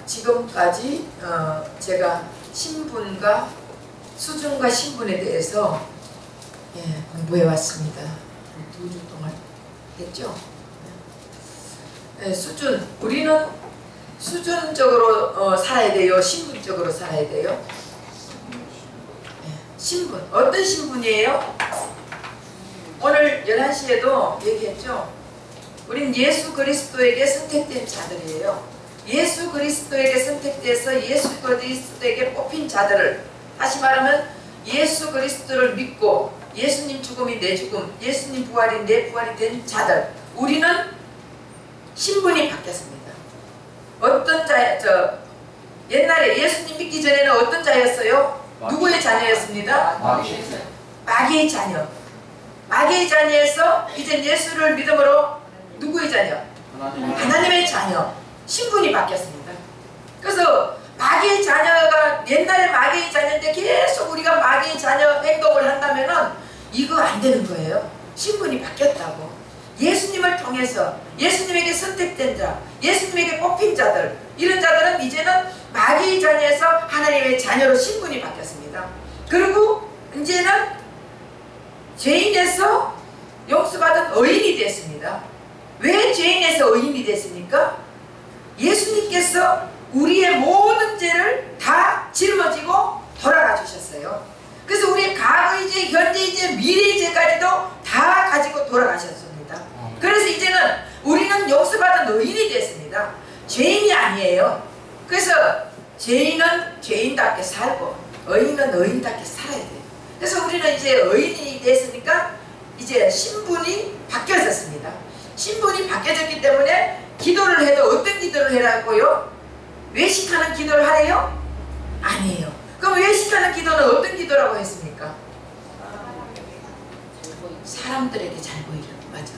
지금까지 제가 신분과 수준과 신분에 대해서 공부해 왔습니다. 2주 동안 했죠. 수준, 우리는 수준적으로 살아야 돼요? 신분적으로 살아야 돼요? 신분, 어떤 신분이에요? 오늘 11시에도 얘기했죠. 우린 예수 그리스도에게 선택된 자들이에요. 예수 그리스도에게 선택돼서 예수 그리스도에게 뽑힌 자들을, 다시 말하면 예수 그리스도를 믿고 예수님 죽음이 내 죽음, 예수님 부활이 내 부활이 된 자들, 우리는 신분이 바뀌었습니다. 어떤 옛날에 예수님 믿기 전에는 어떤 자였어요? 누구의 자녀였습니다? 마귀의 자녀. 마귀의 자녀에서 이제 예수를 믿음으로 누구의 자녀? 하나님의 자녀. 신분이 바뀌었습니다. 그래서 마귀의 자녀가 옛날에 마귀의 자녀인데 계속 우리가 마귀의 자녀 행동을 한다면은 이거 안 되는 거예요. 신분이 바뀌었다고. 예수님을 통해서 예수님에게 선택된 자, 예수님에게 뽑힌 자들, 이런 자들은 이제는 마귀의 자녀에서 하나님의 자녀로 신분이 바뀌었습니다. 그리고 이제는 죄인에서 용서받은 의인이 됐습니다. 왜 죄인에서 의인이 됐습니까? 예수님께서 우리의 모든 죄를 다 짊어지고 돌아가 주셨어요. 그래서 우리의 과거의 죄, 현재의 죄, 미래의 죄까지도 다 가지고 돌아가셨습니다. 그래서 이제는 우리는 용서받은 의인이 됐습니다. 죄인이 아니에요. 그래서 죄인은 죄인답게 살고 의인은 의인답게 살아야 돼요. 그래서 우리는 이제 의인이 됐으니까 이제 신분이 바뀌어졌습니다. 신분이 바뀌어졌기 때문에 기도를 해도 어떤 기도를 해라고요? 외식하는 기도를 하래요? 아니에요. 그럼 외식하는 기도는 어떤 기도라고 했습니까? 사람들에게 잘 보이려고. 맞아.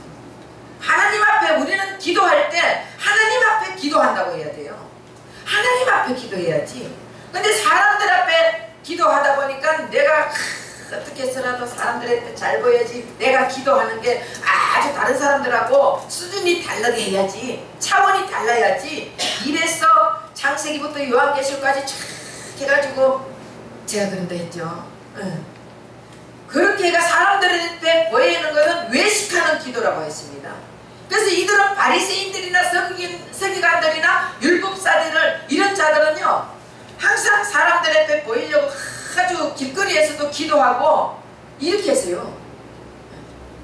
하나님 앞에 우리는 기도할 때 하나님 앞에 기도한다고 해야 돼요. 하나님 앞에 기도해야지. 근데 사람들 앞에 기도하다 보니까 내가 어떻게 해서라도 사람들한테 잘 보여야지, 내가 기도하는 게 아주 다른 사람들하고 수준이 다르게 해야지, 차원이 달라야지, 이래서 창세기부터 요한계시록까지 쫙 해가지고 제가 그런다 했죠. 그렇게 해가 사람들한테 보이는 것은 외식하는 기도라고 했습니다. 그래서 이들은 바리새인들이나 서기관들이나 율법사들을, 이런 자들은요 항상 사람들한테 보이려고 아주 길거리에서도 기도하고 이렇게 했어요.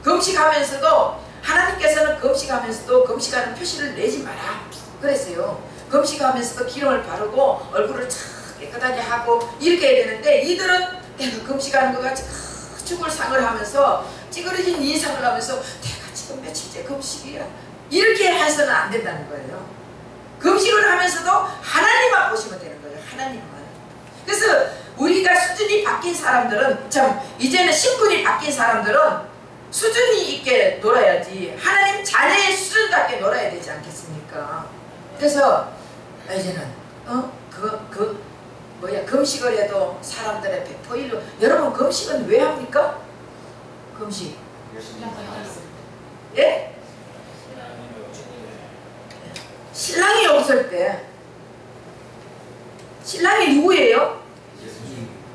금식하면서도 하나님께서는 금식하면서도 금식하는 표시를 내지 마라 그랬어요. 금식하면서도 기름을 바르고 얼굴을 착 깨끗하게 하고 이렇게 해야 되는데, 이들은 내가 금식하는 것 같이 죽을 상을 하면서 찌그러진 인상을 하면서 내가 지금 며칠째 금식이야 이렇게 해서는 안 된다는 거예요. 금식을 하면서도 하나님만 보시면 되는 거예요. 하나님만. 그래서 우리가 수준이 바뀐 사람들은, 참 이제는 신분이 바뀐 사람들은 수준이 있게 놀아야지, 하나님 자녀의 수준답게 놀아야 되지 않겠습니까? 그래서 이제는 금식을 해도 사람들 앞에 보이려. 여러분 금식은 왜 합니까? 금식. 예? 신랑이 없을 때. 신랑이 누구예요?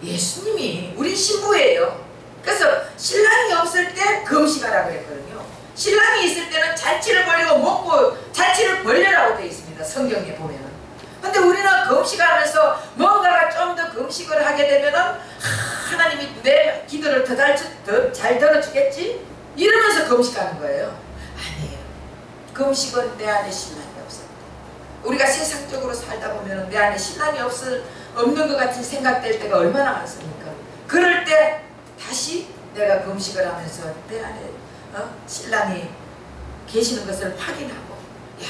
예수님이. 우리 신부예요. 그래서 신랑이 없을 때 금식하라고 했거든요. 신랑이 있을 때는 잔치를 벌리고 먹고 잔치를 벌려라고 되어 있습니다. 성경에 보면은. 근데 우리는 금식하면서 뭔가가 좀 더 금식을 하게 되면은 하나님이 내 기도를 더 잘 들어주겠지? 이러면서 금식하는 거예요. 아니에요. 금식은 내 안에 신랑이 없을 때. 우리가 세상적으로 살다 보면은 내 안에 신랑이 없는 것 같은 생각될 때가 얼마나 많습니까? 그럴 때 다시 내가 금식을 하면서 내 안에 신랑이 계시는 것을 확인하고, 야,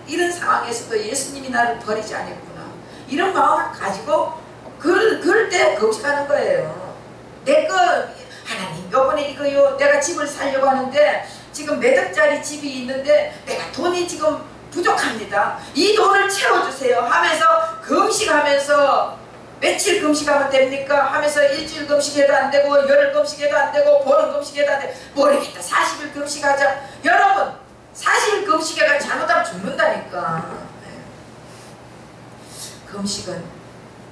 이런 상황에서도 예수님이 나를 버리지 않았구나, 이런 마음을 가지고 그럴 때 금식하는 거예요. 내 거 하나님 요번에 이거요, 내가 집을 살려고 하는데 지금 몇 억짜리 집이 있는데 내가 돈이 지금 부족합니다, 이 돈을 채워주세요 하면서 금식하면서, 며칠 금식하면 됩니까? 하면서 일주일 금식해도 안 되고 열흘 금식해도 안 되고 보름 금식해도 안 되고 모르겠다 40일 금식하자. 여러분 40일 금식해가 잘못하면 죽는다니까. 금식은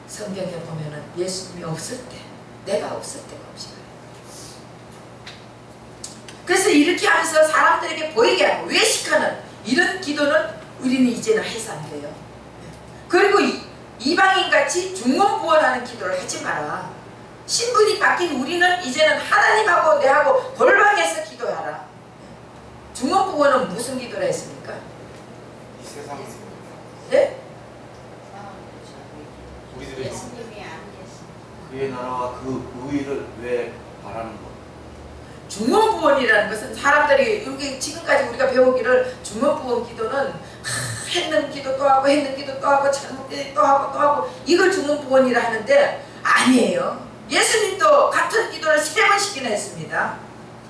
성경에 보면은 예수님이 없을 때, 내가 없을 때 금식을 해요. 그래서 이렇게 하면서 사람들에게 보이게 하고 외식하는 이런 기도는 우리는 이제는 해서 안 돼요. 그리고 이방인같이 중언부언하는 기도를 하지 마라. 신분이 바뀐 우리는 이제는 하나님하고 내하고 골방에서 기도하라. 중언부언은 무슨 기도를 했습니까? 이 세상에서 네? 우리들이 예수님이 안 계신 그의 나라와 그 의를 왜 바라는 것? 중언부언이라는 것은 사람들이 여기 지금까지 우리가 배우기를 중언부언 기도는 했는 기도 또 하고 했는 기도 또 하고 잘못된 또 하고 또 하고 이걸 중언부언이라 하는데 아니에요. 예수님도 같은 기도를 3번씩이나 했습니다.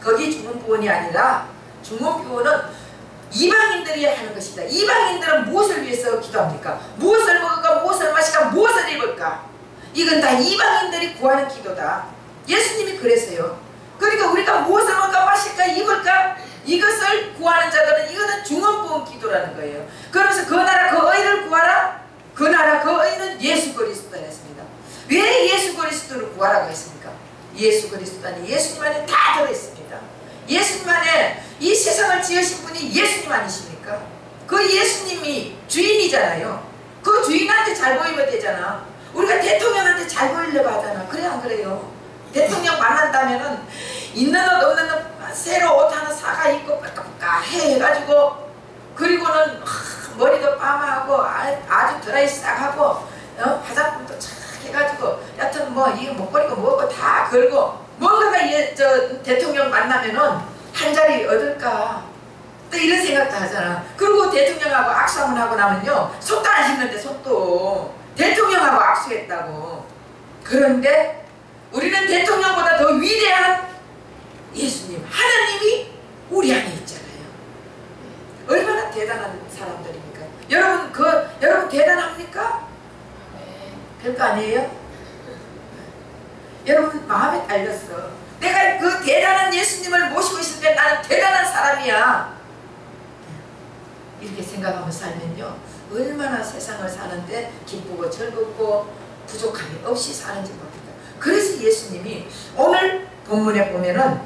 거기 중언부언이 아니라 중언부언은 이방인들이 하는 것이다. 이방인들은 무엇을 위해서 기도합니까? 무엇을 먹을까? 무엇을 마실까? 무엇을 입을까? 이건 다 이방인들이 구하는 기도다. 예수님이 그랬어요. 그러니까 우리가 무엇을 먹을까? 마실까? 입을까? 이것을 구하는 자들은 이거는 중언부언 기도라는 거예요. 그러면서 그 나라 그 의를 구하라. 그 나라 그 의는 예수 그리스도라 했습니다. 왜 예수 그리스도를 구하라고 했습니까? 예수 그리스도 안에 예수님 안에 다 들어있습니다. 예수님 안에 이 세상을 지으신 분이 예수님 아니십니까? 그 예수님이 주인이잖아요. 그 주인한테 잘 보이면 되잖아. 우리가 대통령한테 잘 보이려고 하잖아. 그래 안 그래요? 대통령 만난다면은 있는 옷 없는 옷 새로 옷 하나 사가 입고 빡까빡까 해가지고 그리고는 머리도 파마하고 아주 드라이 싹 하고 화장품도 착 해가지고 여튼 뭐 이게 목걸이고 뭐고 다 걸고 뭔가가 저 대통령 만나면은 한 자리 얻을까 또 이런 생각도 하잖아. 그리고 대통령하고 악수 한번 하고 나면요 손도 안 씻는데 손도 대통령하고 악수했다고. 그런데 우리는 대통령보다 더 위대한 예수님 하나님이 우리 안에 있잖아요. 얼마나 대단한 사람들입니까? 여러분 대단합니까? 별거 아니에요? 여러분 마음에 달렸어. 내가 그 대단한 예수님을 모시고 있을 때 나는 대단한 사람이야. 이렇게 생각하며 살면요 얼마나 세상을 사는데 기쁘고 즐겁고 부족함이 없이 사는지 모릅니다. 그래서 예수님이 오늘 본문에 보면은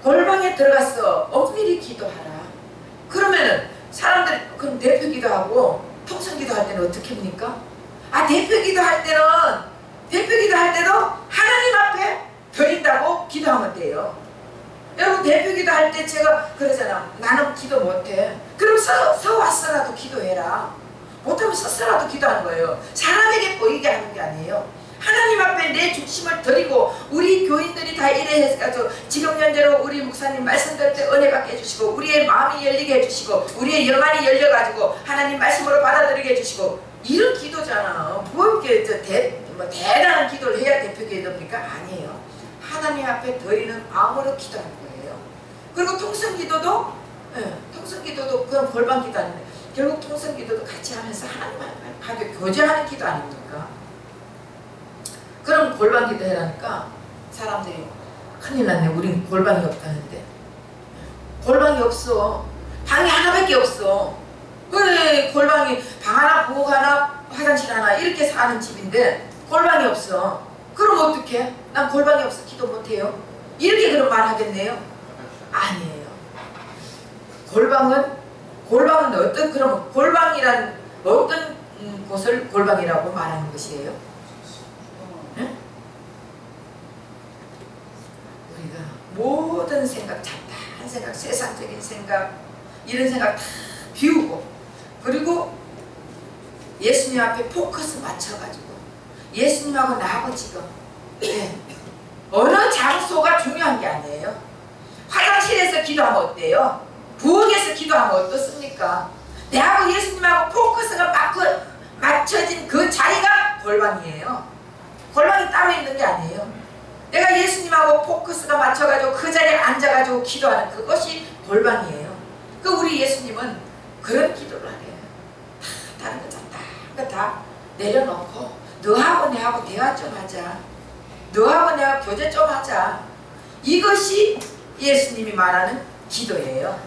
골방에 들어가서 엄밀히 기도하라. 그러면은 사람들이 그럼 대표 기도하고 통성 기도할 때는 어떻게 합니까? 대표 기도할 때도 하나님 앞에 드린다고 기도하면 돼요. 여러분 대표 기도할 때 제가 그러잖아. 나는 기도 못해. 그럼 서왔어라도 기도해라. 못하면 서서라도 기도하는 거예요. 사람에게 보이게 하는 게 아니에요. 하나님 앞에 내 중심을 드리고 우리 교인들이 다 이래 해서 지금 현재로 우리 목사님 말씀 들을 때 은혜 받게 해주시고 우리의 마음이 열리게 해주시고 우리의 영안이 열려가지고 하나님 말씀으로 받아들이게 해주시고 이런 기도잖아. 뭐 이렇게 대단한 기도를 해야 대표 기도입니까? 아니에요. 하나님 앞에 드리는 마음으로 기도하는 거예요. 그리고 통성기도도 통성기도도 그런 골방 기도 아닌데 결국 통성기도도 같이 하면서 하나님하고 교제하는 기도 아닙니까? 그럼 골방 기도 해라니까 사람들이 큰일 났네. 우린 골방이 없다는데. 골방이 없어. 방이 하나밖에 없어. 그래 골방이 방 하나 부엌 하나 화장실 하나 이렇게 사는 집인데 골방이 없어. 그럼 어떡해? 난 골방이 없어 기도 못해요. 이렇게 그런 말 하겠네요? 아니에요. 골방은 어떤 그럼 골방이란 어떤 곳을 골방이라고 말하는 것이에요? 응? 우리가 모든 생각, 잡다한 생각, 세상적인 생각 이런 생각 다 비우고 그리고 예수님 앞에 포커스 맞춰가지고 예수님하고 나하고 지금 어느 장소가 중요한 게 아니에요. 화장실에서 기도하면 어때요? 부엌에서 기도하면 어떻습니까? 내하고 예수님하고 포커스가 맞춰진 그 자리가 골방이에요. 골방이 따로 있는 게 아니에요. 내가 예수님하고 포커스가 맞춰가지고 그 자리에 앉아가지고 기도하는 그것이 골방이에요. 그 우리 예수님은 그런 기도를 하래요. 다른 거 다 내려놓고 너하고 내하고 대화 좀 하자. 너하고 내가 교제 좀 하자. 이것이 예수님이 말하는 기도예요.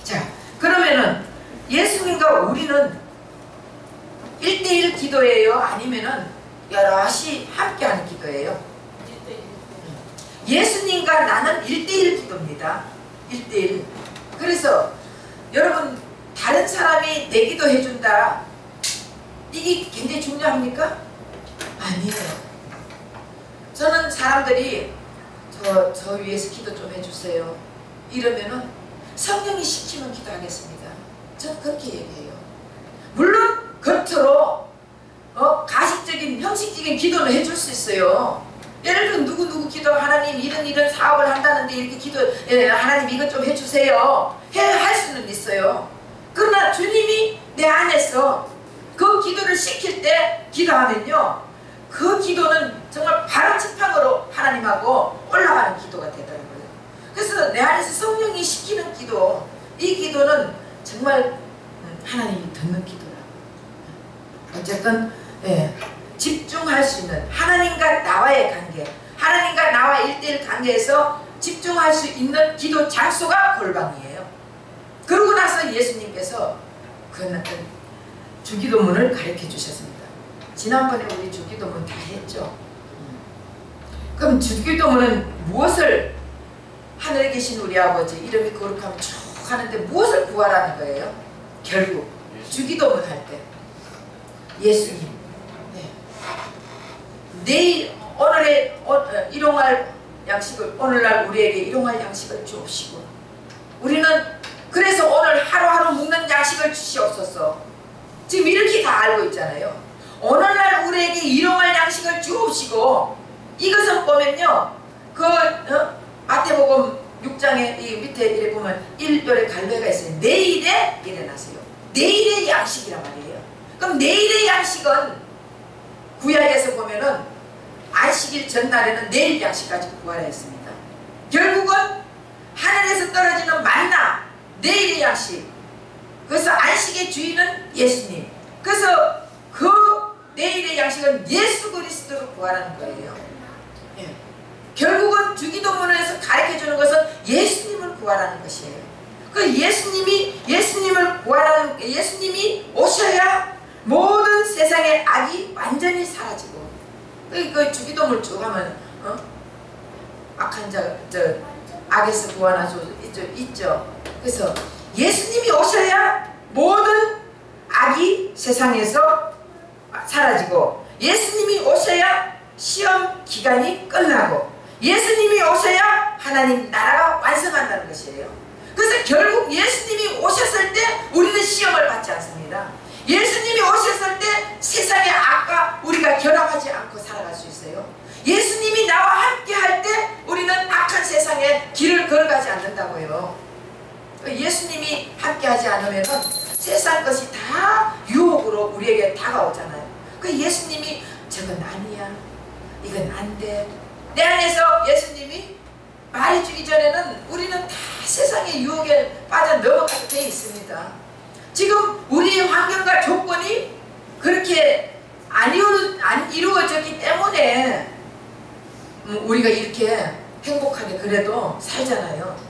자, 그러면은 예수님과 우리는 1대1 기도예요? 아니면은 여럿이 함께하는 기도예요? 예수님과 나는 1대1 기도입니다. 1대1. 그래서 여러분 다른 사람이 내 기도 해준다, 이게 굉장히 중요합니까? 아니에요. 저는 사람들이 저 위해서 기도 좀 해주세요 이러면은 성령이 시키면 기도하겠습니다. 저는 그렇게 얘기해요. 물론 겉으로 가식적인 형식적인 기도는 해줄 수 있어요. 예를 들어 누구 기도, 하나님 이런 사업을 한다는데 이렇게 기도, 하나님 이것 좀 해주세요 할 수는 있어요. 그러나 주님이 내 안에서 그 기도를 시킬 때 기도하면요, 그 기도는 정말 바로 지팡으로 하나님하고 올라가는 기도가 되더라고요. 그래서 내 안에서 성령이 시키는 기도, 이 기도는 정말 하나님이 듣는 기도라. 어쨌든 집중할 수 있는 하나님과 나와의 관계, 하나님과 나와 1대1 관계에서 집중할 수 있는 기도 장소가 골방이에요. 그러고 나서 예수님께서 그 주기도문을 가르쳐 주셨습니다. 지난번에 우리 주기도문 다 했죠. 그럼 주기도문은 무엇을, 하늘에 계신 우리 아버지 이름이 거룩하면 쭉 하는데 무엇을 구하라는 거예요? 결국 주기도문 할 때 예수님, 내일 오늘의 일용할 양식을, 오늘날 우리에게 일용할 양식을 주옵시고, 우리는 그래서 오늘 하루하루 먹는 양식을 주시옵소서. 지금 이렇게 다 알고 있잖아요. 오늘날 우리에게 일용할 양식을 주옵시고, 이것은 보면요, 마태복음 6장에 이 밑에 이렇게 보면 1절에 갈래가 있어요. 내일에 일어나세요. 내일의 양식이란 말이에요. 그럼 내일의 양식은 구약에서 보면은 안식일 전날에는 내일 양식까지 구하라 했습니다. 결국은 하늘에서 떨어지는 만나, 내일의 양식. 그래서 안식의 주인은 예수님. 그래서 그 내일의 양식은 예수 그리스도를 구하라는 거예요. 결국은 주기도문에서 가르쳐주는 것은 예수님을 구하라는 것이에요. 그 예수님을 구하라는, 예수님이 오셔야 모든 세상의 악이 완전히 사라지고, 그 주기도문을 쭉 하면 악한 악에서 구원하죠 있죠. 그래서 예수님이 오셔야 모든 악이 세상에서 사라지고, 예수님이 오셔야 시험 기간이 끝나고, 예수님이 오셔야 하나님 나라가 완성한다는 것이에요. 그래서 결국 예수님이 오셨을 때 우리는 시험을 받지 않습니다. 예수님이 오셨을 때 세상의 악과 우리가 결합하지 않고 살아갈 수 있어요. 예수님이 나와 함께 할 때 우리는 악한 세상에 길을 걸어가지 않는다고요. 예수님이 함께 하지 않으면 세상 것이 다 유혹으로 우리에게 다가오잖아요. 그 예수님이 저건 아니야, 이건 안 돼, 내 안에서 예수님이 말해주기 전에는 우리는 다 세상의 유혹에 빠져 넘어가게 돼 있습니다. 지금 우리의 환경과 조건이 그렇게 안 이루어졌기 때문에 우리가 이렇게 행복하게 그래도 살잖아요.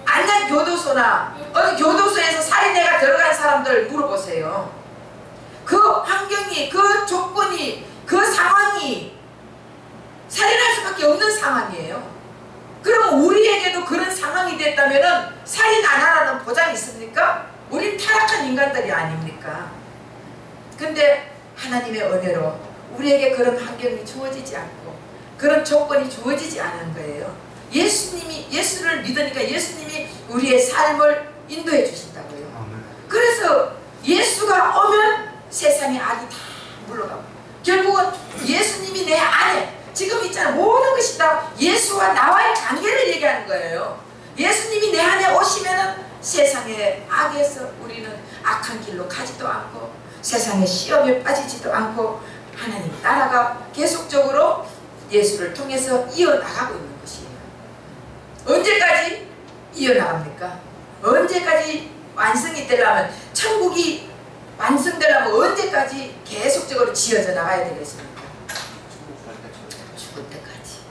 안양 교도소나 어디 교도소에서 살인애가 들어간 사람들 물어보세요. 그 환경이, 그 조건이, 그 상황이 살인할 수밖에 없는 상황이에요. 그럼 우리에게도 그런 상황이 됐다면 살인 안 하라는 보장이 있습니까? 우린 타락한 인간들이 아닙니까? 근데 하나님의 은혜로 우리에게 그런 환경이 주어지지 않고 그런 조건이 주어지지 않은 거예요. 예수를 믿으니까 예수님이 우리의 삶을 인도해 주신다고요. 그래서 예수가 오면 세상의 악이 다 물러가고, 결국은 예수님이 내 안에 지금 있잖아, 모든 것이 다 예수와 나와의 관계를 얘기하는 거예요. 예수님이 내 안에 오시면은 세상의 악에서 우리는 악한 길로 가지도 않고 세상의 시험에 빠지지도 않고 하나님 나라가 계속적으로 예수를 통해서 이어나가고 있는 것이에요. 언제까지 이어나갑니까? 언제까지 완성이 되려면, 천국이 완성되려면 언제까지 계속적으로 지어져 나가야 되겠습니까? 죽을 때까지.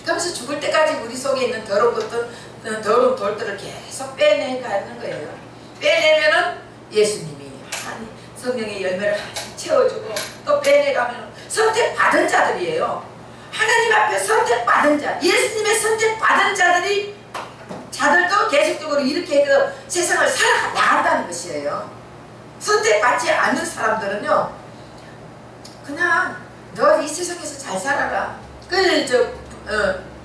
그러면서 죽을 때까지 우리 속에 있는 더러운 것들, 더러운 돌들을 계속 빼내가는 거예요. 빼내면은 예수님이 성령의 열매를 하나씩 채워주고 또 빼내가면 선택받은 자들이에요. 하나님 앞에 선택받은 자, 예수님의 선택받은 자들도 계속적으로 이렇게 해서 세상을 살아나간다는 것이에요. 선택받지 않는 사람들은요, 그냥 너 이 세상에서 잘 살아라.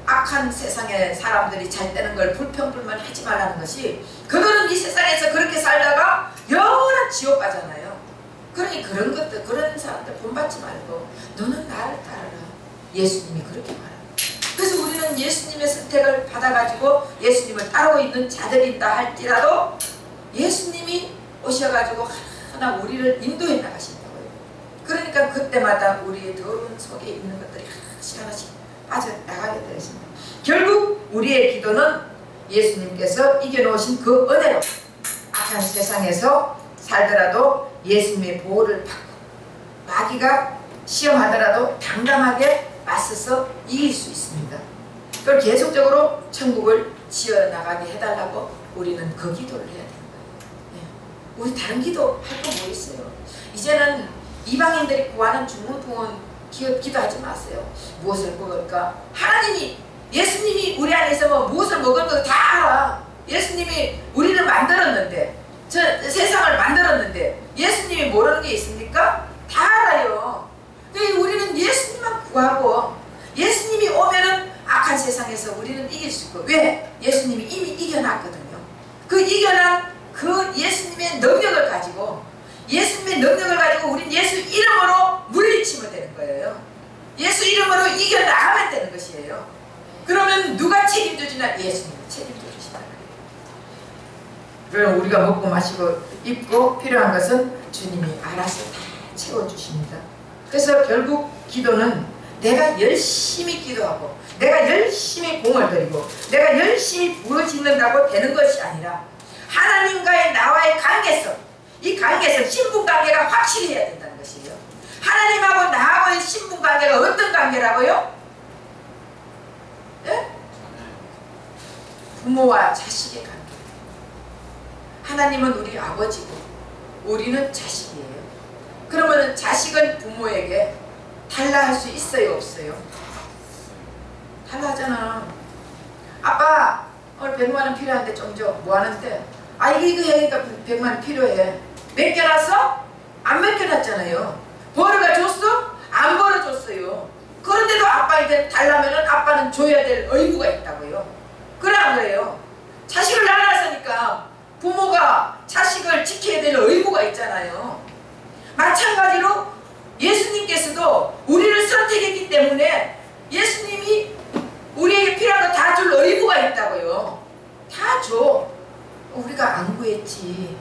악한 세상의 사람들이 잘 되는 걸 불평불만 하지 말라는 것이, 그들은 이 세상에서 그렇게 살다가 영원한 지옥 가잖아요. 그러니 그런 사람들 본받지 말고 너는 나를 따르라. 예수님이 그렇게 말합니다. 그래서 우리는 예수님의 선택을 받아가지고 예수님을 따르고 있는 자들이다 할지라도 예수님이 오셔가지고 하나 우리를 인도해 나가신다고요. 그러니까 그때마다 우리의 더러운 속에 있는 것들이 하나씩 하나씩 빠져나가게 되어 있습니다. 결국 우리의 기도는 예수님께서 이겨놓으신 그 은혜로 악한 세상에서 살더라도 예수님의 보호를 받고 마귀가 시험하더라도 당당하게 맞서서 이길 수 있습니다. 그걸 계속적으로 천국을 지어나가게 해달라고 우리는 그 기도를 해야 되는 거예요. 우리 다른 기도 할 거 뭐 있어요? 이제는 이방인들이 구하는 중문풍은 기도하지 마세요. 무엇을 먹을까? 하나님이, 예수님이 우리 안에 있으면 무엇을 먹을 거 다 알아. 예수님이 우리를 만들었는데, 세상을 만들었는데 예수님이 모르는 게 있습니까? 다 알아요. 우리는 예수님만 구하고 예수님이 오면은 악한 세상에서 우리는 이길 수 있고, 왜? 예수님이 이미 이겨놨거든요. 그 이겨난 그 예수님의 능력을 가지고, 예수님의 능력을 가지고 우린 예수 이름으로 물리치면 되는 거예요. 예수 이름으로 이겨나가면 되는 것이에요. 그러면 누가 책임져 주나? 예수님이 책임져 주시다. 그럼 우리가 먹고 마시고 입고 필요한 것은 주님이 알아서 다 채워주십니다. 그래서 결국 기도는 내가 열심히 기도하고 내가 열심히 공을 들이고 내가 열심히 부어짓는다고 되는 것이 아니라 하나님과의 나와의 관계성, 이 관계성, 신분관계가 확실히 해야 된다는 것이에요. 하나님하고 나하고의 신분관계가 어떤 관계라고요? 네? 부모와 자식의 관계. 하나님은 우리 아버지고 우리는 자식이에요. 그러면 자식은 부모에게 달라할 수 있어요, 없어요? 달라하잖아. 아빠 오늘 100만원 필요한데 좀 줘. 뭐 하는데? 아 이거 해니까 100만원 필요해. 맡겨놨어? 안 맡겨놨잖아요. 벌어가 줬어? 안 벌어줬어요. 그런데도 아빠한테 달라면은 아빠는 줘야 될 의무가 있다고요. 그래 안 그래요? 자식을 낳았으니까 부모가 자식을 지켜야 될 의무가 있잖아요. 마찬가지로 예수님께서도 우리를 선택했기 때문에 예수님이 우리에게 필요한 거 다 줄 의무가 있다고요. 다 줘. 우리가 안 구했지.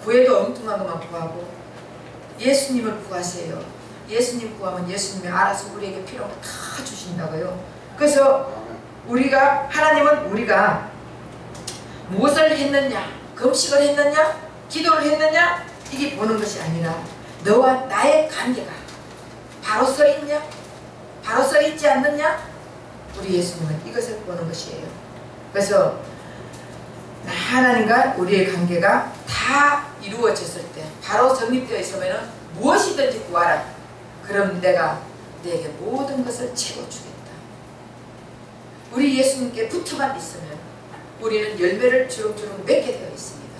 구해도 엉뚱한 것만 구하고 예수님을 구하세요. 예수님 구하면 예수님이 알아서 우리에게 필요한 거 다 주신다고요. 그래서 하나님은 우리가 무엇을 했느냐, 금식을 했느냐, 기도를 했느냐, 이게 보는 것이 아니라 너와 나의 관계가 바로 서 있냐, 바로 서 있지 않느냐, 우리 예수님은 이것을 보는 것이에요. 그래서 하나님과 우리의 관계가 다 이루어졌을 때, 바로 정립되어 있으면 무엇이든지 구하라. 그럼 내가 내게 모든 것을 채워주겠다. 우리 예수님께 붙어만 있으면 우리는 열매를 주렁주렁 맺게 되어 있습니다.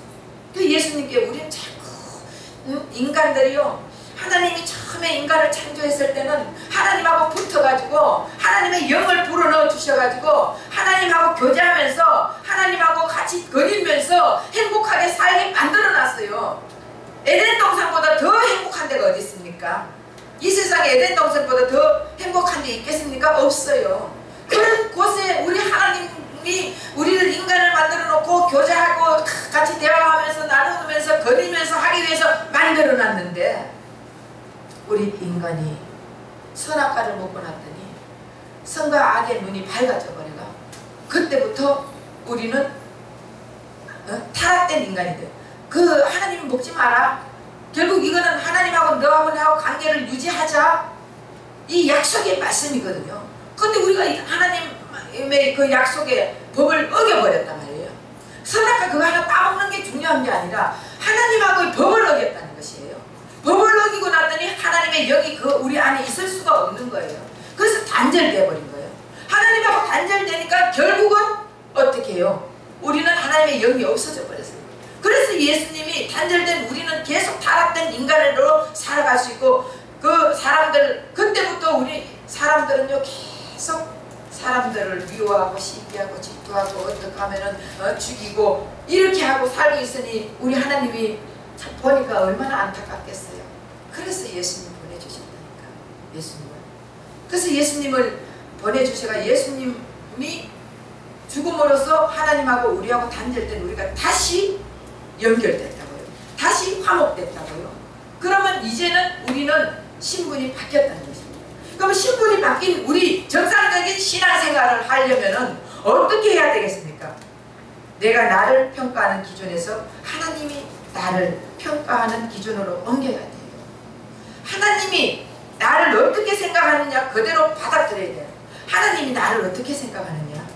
그 예수님께 우리는 자꾸 인간들이요, 하나님이 처음에 인간을 창조했을 때는 하나님하고 붙어가지고 하나님의 영을 불어넣어 주셔가지고 하나님하고 교제하면서 하나님하고 같이 거닐면서 행복하게 살게 만들어놨어요. 에덴 동산보다 더 행복한 데가 어디 있습니까? 이 세상에 에덴 동산보다 더 행복한 데 있겠습니까? 없어요. 그런 곳에 우리 하나님이 우리를 인간을 만들어 놓고 교제하고 같이 대화하면서 나누면서 거니면서 하기 위해서 만들어 놨는데, 우리 인간이 선악과를 먹고 났더니 선과 악의 눈이 밝아져 버려가 그때부터 우리는 타락된 인간이 돼. 그 하나님 먹지 마라. 결국 이거는 하나님하고 너하고 나하고 관계를 유지하자, 이 약속의 말씀이거든요. 근데 우리가 하나님의 그 약속의 법을 어겨버렸단 말이에요. 선악과 그거 하나 따먹는 게 중요한 게 아니라 하나님하고의 법을 어겼다는 것이에요. 하나님의 영이 그 우리 안에 있을 수가 없는 거예요. 그래서 단절돼 버린 거예요. 하나님하고 단절되니까 결국은 어떻게 해요? 우리는 하나님의 영이 없어져 버렸어요. 그래서 예수님이 단절된 우리는 계속 타락된 인간으로 살아갈 수 있고, 그 사람들, 그때부터 우리 사람들은요 계속 사람들을 미워하고 시기하고 질투하고 어떻게 하면은 죽이고 이렇게 하고 살고 있으니 우리 하나님이 참 보니까 얼마나 안타깝겠어요. 그래서 예수님 보내주셨다니까. 예수님을. 그래서 예수님을 보내주셔가 예수님이 죽음으로써 하나님하고 우리하고 단절된 우리가 다시 연결됐다고요. 다시 화목됐다고요. 그러면 이제는 우리는 신분이 바뀌었다는 것입니다. 그럼 신분이 바뀐 우리 정상적인 신앙생활을 하려면은 어떻게 해야 되겠습니까? 내가 나를 평가하는 기준에서 하나님이 나를 평가하는 기준으로 옮겨야 돼요. 하나님이 나를 어떻게 생각하느냐 그대로 받아들여야 돼요. 하나님이 나를 어떻게 생각하느냐,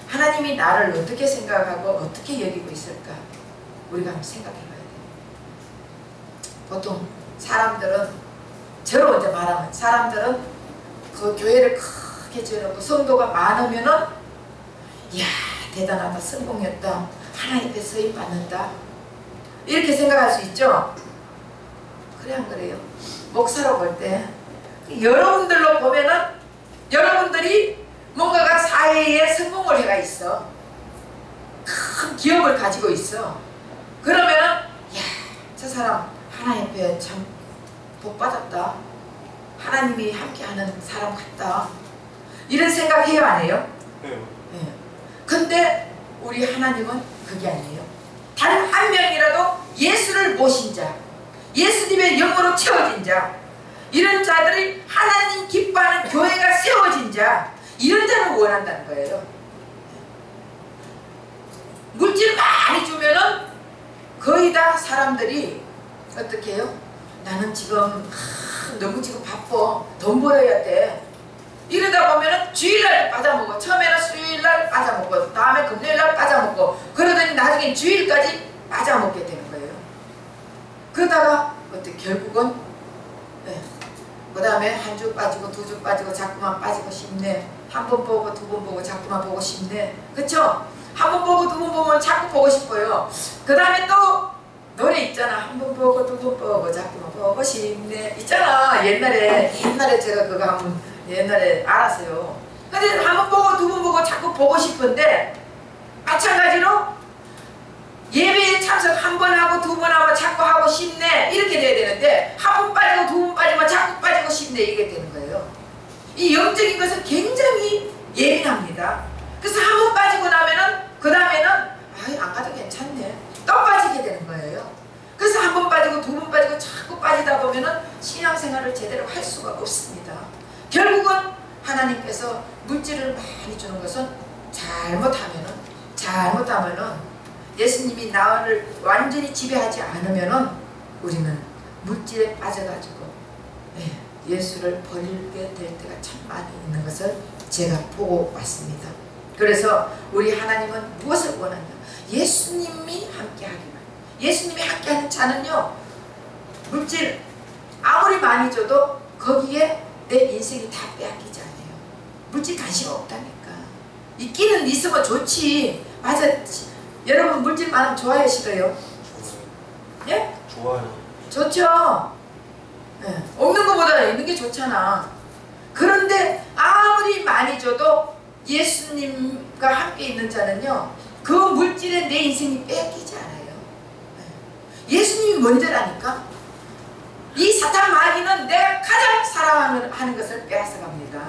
하나님이 나를 어떻게 생각하고 어떻게 여기고 있을까 우리가 한번 생각해 봐야 돼요. 보통 사람들은, 저로 이제 말하면 사람들은 그 교회를 크게 지어놓고 성도가 많으면은 이야 대단하다, 성공했다, 하나님 앞에 서임 받는다 이렇게 생각할 수 있죠. 그래 안 그래요? 목사로 볼 때 여러분들로 보면은 여러분들이 뭔가가 사회에 성공을 해가 있어. 큰 기업을 가지고 있어. 그러면은 야, 저 사람 하나님 앞에 참 복 받았다. 하나님이 함께하는 사람 같다. 이런 생각해요, 안 해요? 네. 근데 우리 하나님은 그게 아니에요. 단 한 명이라도 예수를 모신 자, 예수님의 영으로 채워진 자, 이런 자들이 하나님 기뻐하는 교회가 세워진 자, 이런 자를 원한다는 거예요. 물질 많이 주면은 거의 다 사람들이 어떻게 해요? 나는 지금 너무 지금 바빠, 돈 벌어야 돼. 이러다 보면은 주일날 빠져먹고, 처음에는 수요일날 빠져먹고, 다음에 금요일날 빠져먹고, 그러더니 나중에 주일까지 빠져먹게 되는 거예요. 그러다가 어떻게 결국은 그 다음에 한 주 빠지고 두 주 빠지고 자꾸만 빠지고 싶네. 한 번 보고 두 번 보고 자꾸만 보고 싶네. 그쵸? 한 번 보고 두 번 보면 자꾸 보고 싶어요. 그 다음에 또 노래 있잖아. 한 번 보고 두 번 보고 자꾸만 보고 싶네 있잖아. 옛날에 제가 그거 한번 옛날에 알았어요. 근데 한 번 보고 두 번 보고 자꾸 보고 싶은데, 마찬가지로 예배에 참석 한 번 하고 두 번 하고 자꾸 하고 싶네 이렇게 돼야 되는데, 한 번 빠지고 두 번 빠지면 자꾸 빠지고 싶네 이게 되는 거예요. 이 영적인 것은 굉장히 예민합니다. 그래서 한 번 빠지고 나면은 그 다음에는 아이 안 가도 괜찮네 또 빠지게 되는 거예요. 그래서 한 번 빠지고 두 번 빠지고 자꾸 빠지다 보면은 신앙생활을 제대로 할 수가 없습니다. 결국은 하나님께서 물질을 많이 주는 것은 잘못하면은 예수님이 나를 완전히 지배하지 않으면은 우리는 물질에 빠져가지고 예수를 버리게 될 때가 참 많이 있는 것을 제가 보고 왔습니다. 그래서 우리 하나님은 무엇을 원하냐? 예수님이 함께하기만. 예수님이 함께하는 자는요, 물질 아무리 많이 줘도 거기에 내 인생이 다 빼앗기지 않아요. 물질 관심 없다니까. 있기는 있으면 좋지. 맞아. 여러분 물질 많으면 좋아요, 싫어요? 예? 좋아요. 좋죠. 예. 없는 것보다 있는 게 좋잖아. 그런데 아무리 많이 줘도 예수님과 함께 있는 자는요, 그 물질에 내 인생이 빼앗기지 않아요. 예. 예수님이 먼저라니까. 이 사탄 마귀는 내가 가장 사랑하는 것을 빼앗아갑니다.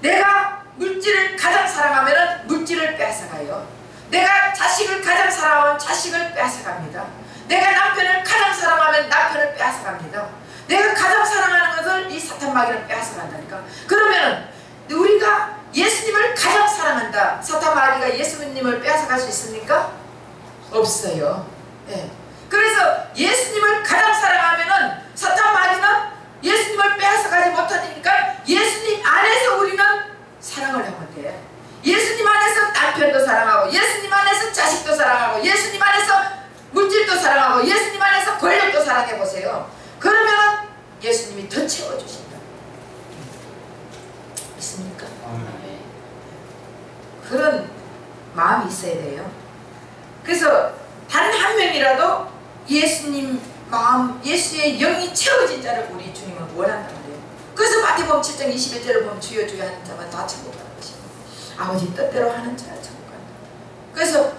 내가 물질을 가장 사랑하면 물질을 빼앗아가요. 내가 자식을 가장 사랑하면 자식을 빼앗아갑니다. 내가 남편을 가장 사랑하면 남편을 빼앗아갑니다. 내가 가장 사랑하는 것을 이 사탄 마귀는 빼앗아간다니까. 그러면 우리가 예수님을 가장 사랑한다. 사탄 마귀가 예수님을 빼앗아갈 수 있습니까? 없어요. 예. 그래서 예수님을 가장 사랑하면은 사탄 마귀는 예수님을 빼앗아가지 못하니까 예수님 안에서 우리는 사랑을 하면 돼. 예수님 안에서 남편도 사랑하고, 예수님 안에서 자식도 사랑하고, 예수님 안에서 물질도 사랑하고, 예수님 안에서 권력도 사랑해 보세요. 그러면 예수님이 더 채워주신다. 있습니까? 그런 마음이 있어야 돼요. 그래서 단 한 명이라도 예수님 마음, 예수의 영이 채워진 자를 우리 주님은 원한단 말이에요. 그래서 마태복음 7장 21절을 보면 주여 주여 하는 자만 다 천국 가는 것이고 아버지 뜻대로 하는 자는 천국 간다. 그래서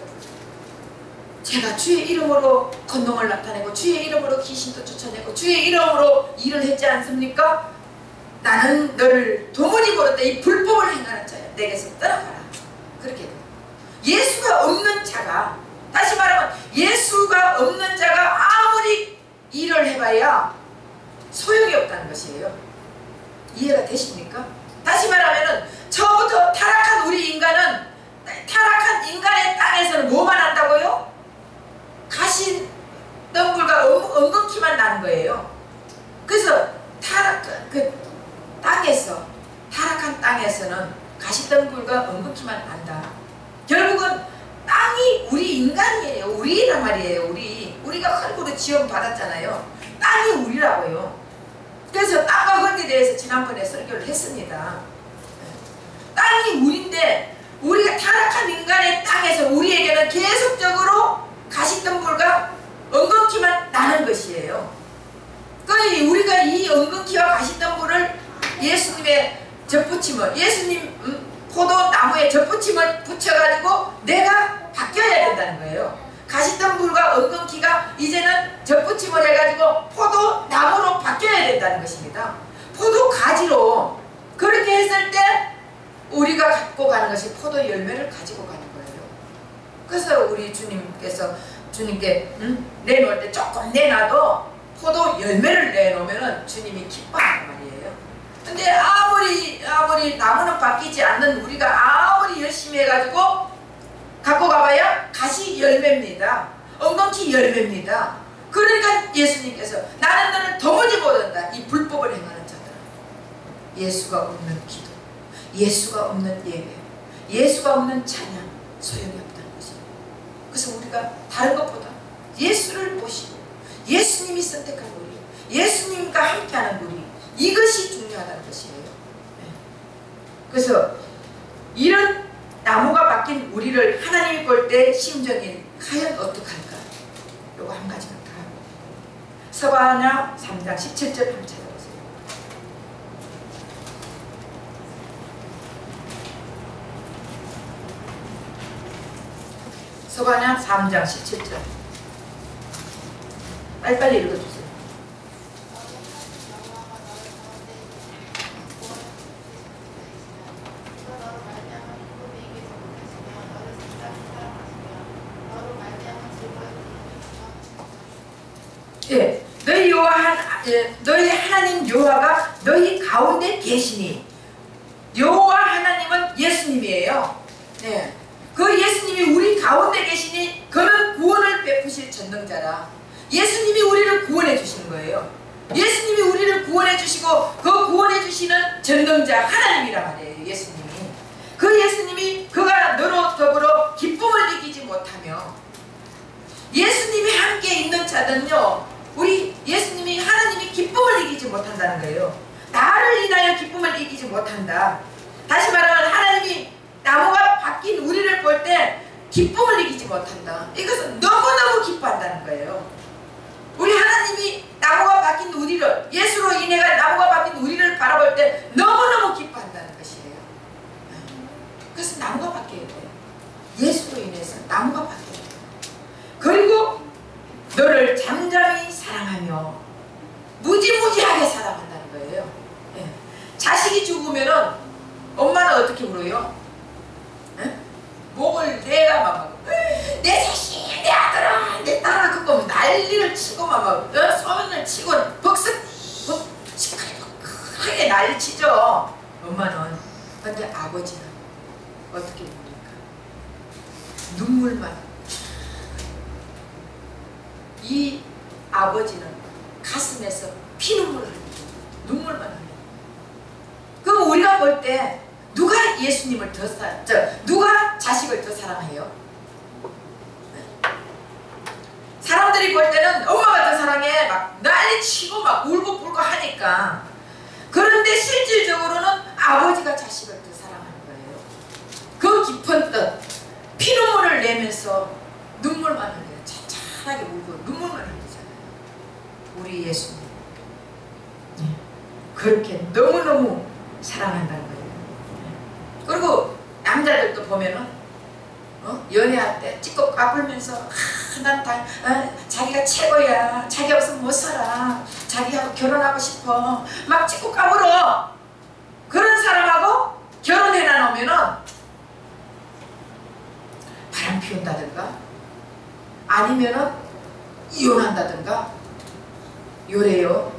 제가 주의 이름으로 권능을 나타내고 주의 이름으로 귀신도 쫓아내고 주의 이름으로 일을 했지 않습니까? 나는 너를 도무지 모르되 이 불법을 행하는 자야. 내게서 떠나가라. 그렇게 돼요. 예수가 없는 자가, 다시 말하면 예수가 없는 자가 아무리 일을 해봐야 소용이 없다는 것이에요. 이해가 되십니까? 다시 말하면 처음부터 타락한 우리 인간은, 타락한 인간의 땅에서는 뭐만 한다고요? 가시덤불과 엉겅퀴만 나는 거예요. 그래서 타락한 땅에서는 가시덤불과 엉겅퀴만 난다. 결국은 땅이 우리 인간이에요. 우리란 말이에요. 우리가 흙으로 지원 받았잖아요. 땅이 우리라고요. 그래서 땅과 흙에 대해서 지난번에 설교를 했습니다. 땅이 우리인데 우리가 타락한 인간의 땅에서 우리에게는 계속적으로 가시덤불과 엉겅퀴만 나는 것이에요. 그러니 우리가 이 엉겅퀴와 가시덤불을 예수님의 젖붙임을, 예수님 포도나무에 젖붙임을 붙여가지고 내가 바뀌어야 된다는 거예요. 가시덤불과 엉겅퀴가 이제는 젖붙임을 해가지고 포도나무로 바뀌어야 된다는 것입니다. 포도가지로 그렇게 했을 때 우리가 갖고 가는 것이 포도 열매를 가지고 가는 거예요. 그래서 우리 주님께 내놓을 때 조금 내놔도 포도 열매를 내놓으면 주님이 기뻐하는 말이에요. 근데 아무리 나무는 바뀌지 않는 우리가 아무리 열심히 해가지고 갖고 가봐야 가시 열매입니다. 엉겅퀴 열매입니다. 그러니까 예수님께서 나는 너를 도무지 못한다. 이 불법을 행하는 자들아. 예수가 없는 기도, 예수가 없는 예배, 예수가 없는 찬양 소용이 없다는 것입니다. 그래서 우리가 다른 것보다 예수를 모시고 예수님이 선택한 우리, 예수님과 함께하는 우리, 이것이 중요하다는 것이에요. 그래서 이런 나무가 바뀐 우리를 하나님이 볼 때 심정이 과연 어떡할까? 요거 한 가지만 더 하고 서바냐 3장 17절 한번 찾아보세요. 서바냐 3장 17절 빨리빨리 읽어주세요. 예, 너희 하나님 여호와가 너희 가운데 계시니, 여호와 하나님은 예수님이에요. 네, 그 예수님이 우리 가운데 계시니 그는 구원을 베푸실 전능자라. 예수님이 우리를 구원해 주시는 거예요. 예수님이 우리를 구원해 주시고 그 구원해 주시는 전능자 하나님이란 말이에요. 예수님이. 그 예수님이 그가 너로 더불어 기쁨을 이기지 못하며, 예수님이 함께 있는 자들은요, 우리 예수님이 하나님이 기쁨을 이기지 못한다는 거예요. 나를 인하여 기쁨을 이기지 못한다. 다시 말하면 하나님이 나무가 바뀐 우리를 볼 때 기쁨을 이기지 못한다. 이것은 너무너무 기뻐한다는 거예요. 우리 하나님이 나무가 바뀐 우리를, 예수로 인해가 나무가 바뀐 우리를 바라볼 때 너무너무 기뻐한다는 것이에요. 그래서 나무가 바뀌어야 돼요. 예수로 인해서 나무가 바뀌어야 돼요. 그리고 너를 잠잠히 사랑하며 무지무지하게 사랑한다는 거예요. 예. 자식이 죽으면은 엄마는 어떻게 울어요? 예? 목을 내가 막 내 자식, 내 아들아, 내 딸아, 그거 난리를 치고 막 손을 치고 크게 난리 치죠. 엄마는. 근데 아버지는 어떻게 웁니까? 눈물만. 이 아버지는 가슴에서 피눈물을 흘리고 눈물만 흘려요. 그럼 우리가 볼 때 누가 예수님을 누가 자식을 더 사랑해요? 사람들이 볼 때는 엄마가 더 사랑해, 막 난리치고 막 울고불고 하니까 없습니까? 그런데 실질적으로는 아버지가 자식을 더 사랑하는 거예요. 그 깊은 뜻, 피눈물을 내면서 눈물만 흘려요. 찬찬하게 울고 눈물만 흘리잖아요. 우리 예수님 그렇게 너무너무 사랑한다는 거예요. 그리고 남자들도 보면은 연애할 때 찌꺼 까불면서 난 자기가 최고야, 자기 없으면 못 살아, 자기하고 결혼하고 싶어 막 찌꺼 까불어. 그런 사람하고 결혼해놔 놓으면은 바람 피운다든가 아니면은 이혼한다든가 요래요.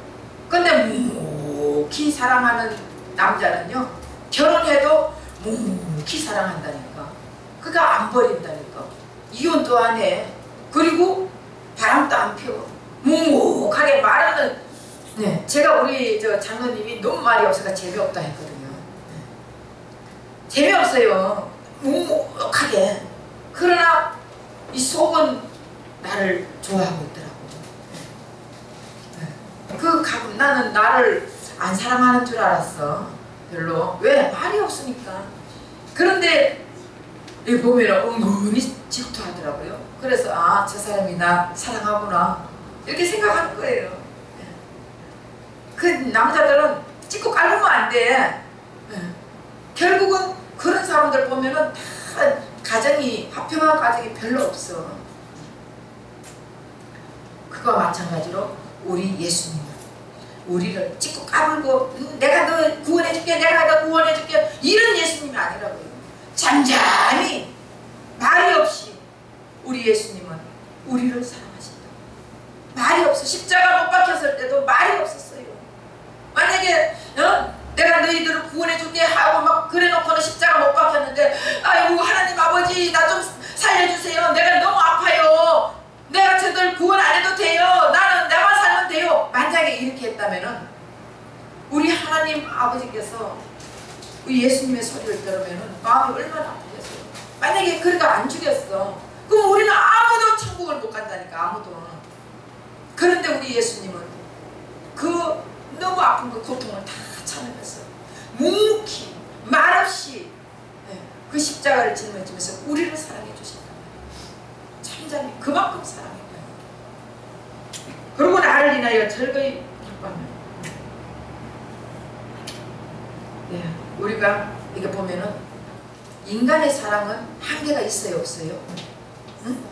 근데 묵묵히 사랑하는 남자는요 결혼해도 묵묵히 사랑한다니까. 그가 안 버린다니까. 이혼도 안 해. 그리고 바람도 안 피워. 묵묵하게 말하는. 네, 제가 우리 저 장로님이 너무 말이 없어서 재미없다 했거든요. 재미없어요. 묵묵하게. 그러나 이 속은 나를 좋아하고 있더라고. 나는 나를 안 사랑하는 줄 알았어. 별로. 왜? 말이 없으니까. 그런데 여기 보면 은근히 질투하더라고요. 그래서 아, 저 사람이 나 사랑하구나 이렇게 생각하는 거예요. 그 남자들은 찍고 깔보면 안 돼. 결국은 그런 사람들 보면은 다 가정이 화평한 가정이 별로 없어. 그거와 마찬가지로 우리 예수님은 우리를 찍고 까불고 내가 너 구원해줄게, 내가 너 구원해줄게 이런 예수님이 아니라고요. 잠잠히 말이 없이 우리 예수님은 우리를 사랑하신다. 말이 없어. 십자가 못 박혔을 때도 말이 없었어요. 만약에 내가 너희들을 구원해줄게 하고 막 그래놓고는 십자가 못 박혔는데 아이고 하나님 아버지 나 좀 살려주세요. 내가 너무 아파요. 내가 저들 구원 안 해도 돼요. 나는 나만 살면 돼요. 만약에 이렇게 했다면은 우리 하나님 아버지께서 우리 예수님의 소리를 들으면은 마음이 얼마나 아프겠어요. 만약에 그가 안 죽였어. 그럼 우리는 아무도 천국을 못 간다니까. 아무도. 그런데 우리 예수님은 그 너무 아픈 그 고통을 다 참으면서 묵묵히 말없이 그 십자가를 짊어지면서 우리를 사랑해 주신다. 참자니 그만큼 사랑해요. 그리고 나를 인하여 즐거이 기뻐하며. 네, 우리가 이게 보면은 인간의 사랑은 한계가 있어요, 없어요? 응?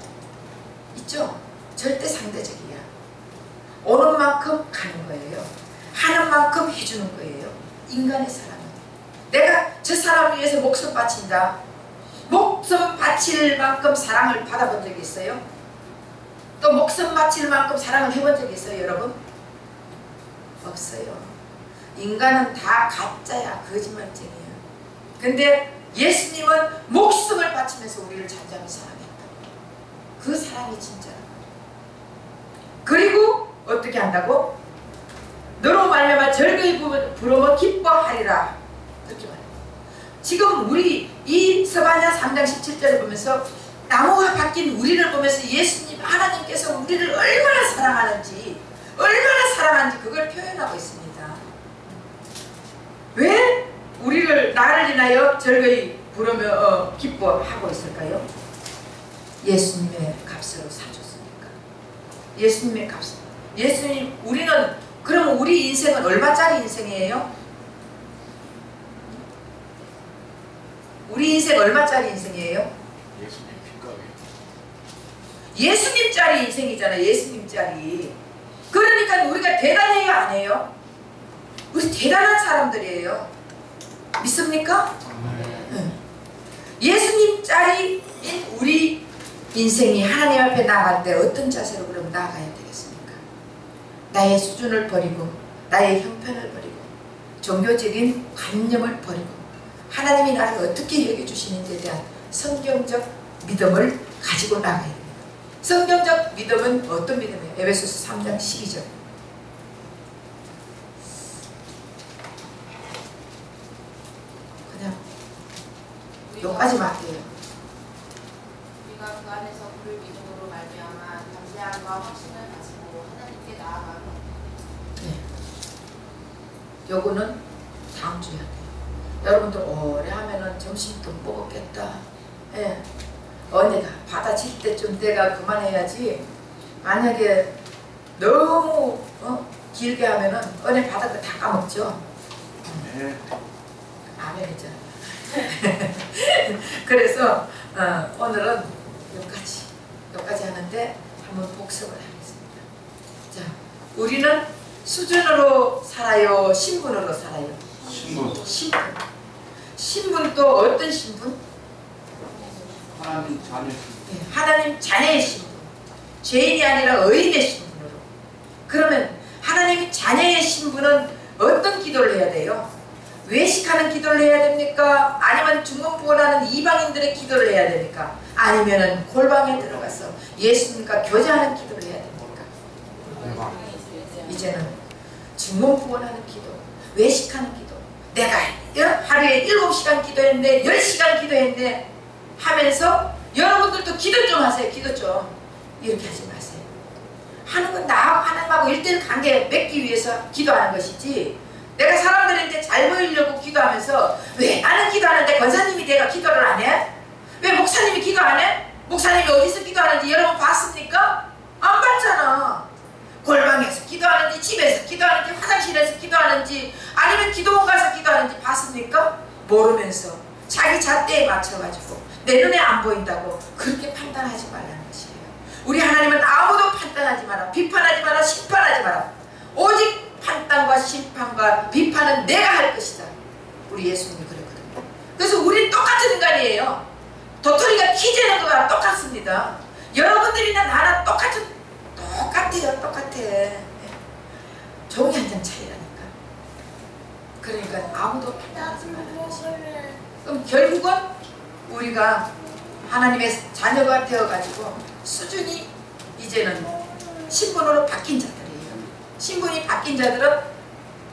있죠? 절대 상대적이야. 오는 만큼 가는 거예요. 하는 만큼 해주는 거예요. 인간의 사랑은. 내가 저 사람을 위해서 목숨 바친다. 목숨 바칠 만큼 사랑을 받아본 적이 있어요? 또 목숨 바칠 만큼 사랑을 해본 적이 있어요, 여러분? 없어요. 인간은 다 가짜야, 거짓말쟁이야. 근데 예수님은 목숨을 바치면서 우리를 잠잠히 사랑했다. 그 사랑이 진짜. 그리고 어떻게 한다고? 너로 말미암아 즐거이 부르며 기뻐하리라. 그렇게 말해요. 지금 우리 이 스바냐 3장 17절을 보면서 나무가 바뀐 우리를 보면서 예수님 하나님께서 우리를 얼마나 사랑하는지 그걸 표현하고 있습니다. 왜 우리를 나를 인하여 즐거이 부르며 기뻐하고 있을까요? 예수님의 값으로 사줬으니까. 예수님의 값. 예수님 우리는 그럼 우리 인생은 얼마짜리 인생이에요? 우리 인생 얼마짜리 인생이에요? 예수님 핏값이에요. 예수님짜리 인생이잖아요. 예수님짜리. 그러니까 우리가 대단해요, 안 해요? 우리 대단한 사람들이에요. 믿습니까? 네. 예수님짜리인 우리 인생이 하나님 앞에 나아갈 때 어떤 자세로 그럼 나아가야 되겠습니까? 나의 수준을 버리고 나의 형편을 버리고 종교적인 관념을 버리고 하나님이 나를 어떻게 여겨주시는지에 대한 성경적 믿음을 가지고 나가야 됩니다. 성경적 믿음은 어떤 믿음이에요? 에베소서 3장 12절. 그냥 여기까지만 할게요. 우리가 그 안에서 그를 믿음으로 말미암아 담대함과 확신을 가지고 하나님께 나아가고. 네. 요거는 다음 주에 할게요. 여러분들 오래 하면은 점심도 먹었겠다. 예. 언니가 받아칠 때쯤 내가 그만해야지. 만약에 너무 길게 하면은 언니 바닥 다 까먹죠. 네. 아멘 했잖아. 그래서 오늘은 여기까지 하는데 한번 복습을 하겠습니다. 자, 우리는 수준으로 살아요, 신분으로 살아요? 신분. 신분도 어떤 신분? 하나님 자녀. 네, 하나님 자녀의 신분. 죄인이 아니라 의인의 신분으로. 그러면 하나님 자녀의 신분은 어떤 기도를 해야 돼요? 외식하는 기도를 해야 됩니까? 아니면 중언부언하는 이방인들의 기도를 해야 됩니까? 아니면은 골방에 들어가서 예수님과 교제하는 기도를 해야 됩니까? 이제는 중언부언하는 기도, 외식하는 기도. 내가 하루에 7시간 기도했네, 10시간 기도했네 하면서 여러분들도 기도 좀 하세요. 기도 좀. 이렇게 하지 마세요. 하는 건 나하고 하나님하고 1:1 관계 맺기 위해서 기도하는 것이지, 내가 사람들한테 잘 보이려고 기도하면서 왜 나는 기도하는데 권사님이 내가 기도를 안 해? 왜 목사님이 기도 안 해? 목사님이 어디서 기도하는지 여러분 봤습니까? 안 봤잖아. 골방에서 기도하는지, 집에서 기도하는지, 화장실에서 기도하는지, 아니면 기도원 가서 기도하는지 봤습니까? 모르면서 자기 잣대에 맞춰가지고 내 눈에 안 보인다고 그렇게 판단하지 말라는 것이에요. 우리 하나님은 아무도 판단하지 마라, 비판하지 마라, 심판하지 마라. 오직 판단과 심판과 비판은 내가 할 것이다. 우리 예수님이 그랬거든요. 그래서 우린 똑같은 인간이에요. 도토리가 키 재는 거랑 똑같습니다. 여러분들이나 나랑 똑같아요. 똑같아. 종이 한 장 차이라니까. 그러니까 아무도 판단하지 말라는 것이에요. 그럼 결국은 우리가 하나님의 자녀가 되어가지고 수준이 이제는 신분으로 바뀐 자들이에요. 신분이 바뀐 자들은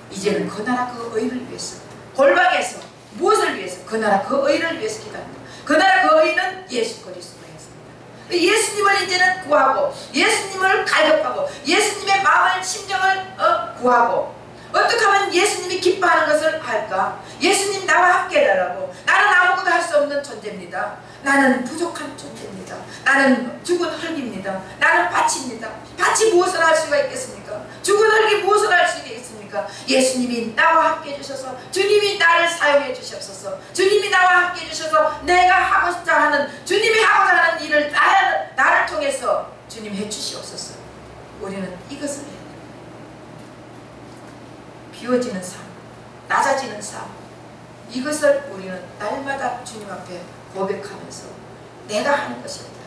이제는 그 나라 그 의를 위해서, 골방에서 무엇을 위해서? 그 나라 그 의를 위해서 기도합니다. 그 나라 그 의는 예수 그리스도가 했습니다. 예수님을 이제는 구하고, 예수님을 갈급하고, 예수님의 마음을, 심정을 구하고, 어떻게 하면 예수님이 기뻐하는 것을 알까? 예수님 나와 함께 해달라고. 나는 아무것도 할 수 없는 존재입니다. 나는 부족한 존재입니다. 나는 죽은 흙입니다. 나는 밭입니다. 밭이 무엇을 할 수가 있겠습니까? 죽은 흙이 무엇을 할 수가 있겠습니까? 예수님이 나와 함께 해주셔서, 주님이 나를 사용해 주시옵소서. 주님이 나와 함께 해주셔서 내가 하고자 하는, 주님이 하고자 하는 일을 나를 통해서 주님 해주시옵소서. 우리는 이것을 해야 됩니다. 비워지는 삶, 낮아지는 삶, 이것을 우리는 날마다 주님 앞에 고백하면서 내가 하는 것이 없다.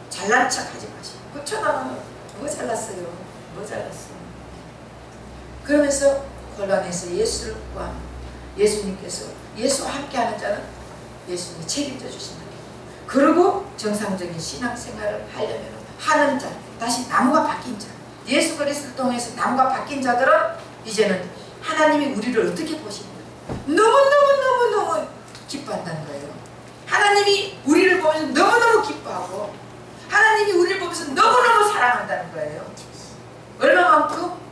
잘난 척 하지 마시고. 그렇잖아. 뭐 잘났어요? 뭐 잘났어요? 그러면서 골방에서 예수를 구하면 예수님께서, 예수와 함께하는 자는 예수님이 책임져 주신다. 그리고 정상적인 신앙생활을 하려면 하는 자, 다시 나무가 바뀐 자, 예수 그리스도를 통해서 나무가 바뀐 자들은 이제는 하나님이 우리를 어떻게 보십니까? 너무너무 기뻐한다는 거예요. 하나님이 우리를 보면서 너무너무 기뻐하고, 하나님이 우리를 보면서 너무너무 사랑한다는 거예요. 얼마만큼?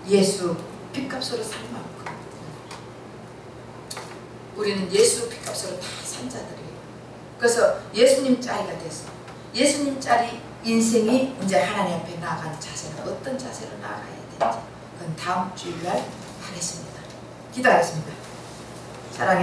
예수 핏값으로 산 만큼. 우리는 예수 핏값으로 다 산 자들이에요. 그래서 예수님 짜리가 돼서 예수님 짜리 인생이 이제 하나님 앞에 나아가는 자세는 어떤 자세로 나아가야 되는지, 그건 다음 주일날 하겠습니다. 기도하겠습니다. 사랑해